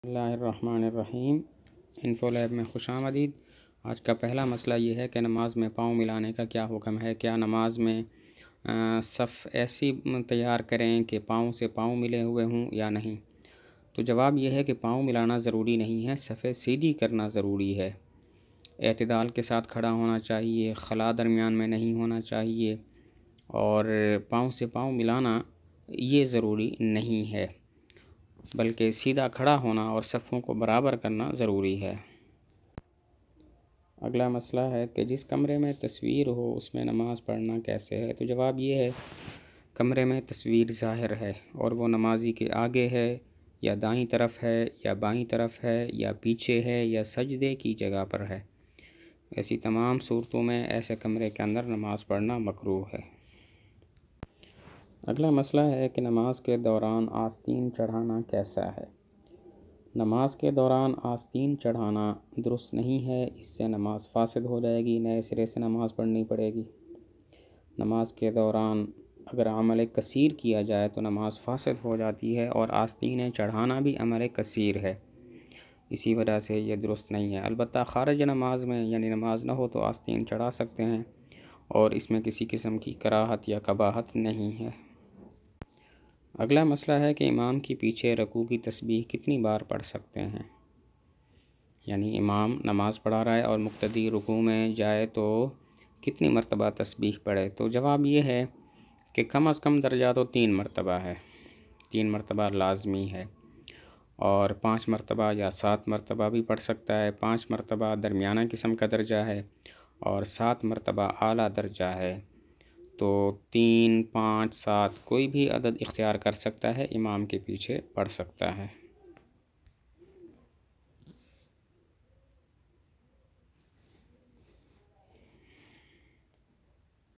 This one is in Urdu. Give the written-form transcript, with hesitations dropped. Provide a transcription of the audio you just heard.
اللہ الرحمن الرحیم۔ انفو لیب میں خوش آمدید۔ آج کا پہلا مسئلہ یہ ہے کہ نماز میں پاؤں ملانے کا کیا حکم ہے۔ کیا نماز میں صف ایسی تیار کریں کہ پاؤں سے پاؤں ملے ہوئے ہوں یا نہیں؟ تو جواب یہ ہے کہ پاؤں ملانا ضروری نہیں ہے، صفیں سیدھی کرنا ضروری ہے۔ اعتدال کے ساتھ کھڑا ہونا چاہیے، خلا درمیان میں نہیں ہونا چاہیے، اور پاؤں سے پاؤں ملانا یہ ضروری نہیں ہے، بلکہ سیدھا کھڑا ہونا اور صفوں کو برابر کرنا ضروری ہے۔ اگلا مسئلہ ہے کہ جس کمرے میں تصویر ہو اس میں نماز پڑھنا کیسے ہے۔ تو جواب یہ ہے، کمرے میں تصویر ظاہر ہے اور وہ نمازی کے آگے ہے یا دائیں طرف ہے یا بائیں طرف ہے یا پیچھے ہے یا سجدے کی جگہ پر ہے، ایسی تمام صورتوں میں ایسے کمرے کے اندر نماز پڑھنا مکروہ ہے۔ اگلا مسئلہ ہے کہ نماز کے دوران آستین چڑھانا کیسا ہے۔ نماز کے دوران آستین چڑھانا درست نہیں ہے، اس سے نماز فاسد ہو جائے گی، نئے سرے سے نماز پڑھنی پڑے گی۔ نماز کے دوران اگر عمل کثیر کیا جائے تو نماز فاسد ہو جاتی ہے، اور آستینیں چڑھانا بھی عمل کثیر ہے، اسی وجہ سے یہ درست نہیں ہے۔ البتہ خارج نماز میں، یعنی نماز نہ ہو تو آستین چڑھا سکتے ہیں، اور اس میں کسی قسم کی کراہت یا قباحت نہیں ہے۔ اگلا مسئلہ ہے کہ امام کی پیچھے رکوع کی تسبیح کتنی بار پڑھ سکتے ہیں، یعنی امام نماز پڑھا رہا ہے اور مقتدی رکوع میں جائے تو کتنی مرتبہ تسبیح پڑھے۔ تو جواب یہ ہے کہ کم از کم درجہ تو 3 مرتبہ ہے، 3 مرتبہ لازمی ہے، اور 5 مرتبہ یا 7 مرتبہ بھی پڑھ سکتا ہے۔ 5 مرتبہ درمیانہ قسم کا درجہ ہے اور 7 مرتبہ اعلیٰ درجہ ہے، تو 3، 5، 7 کوئی بھی عدد اختیار کر سکتا ہے، امام کے پیچھے پڑھ سکتا ہے۔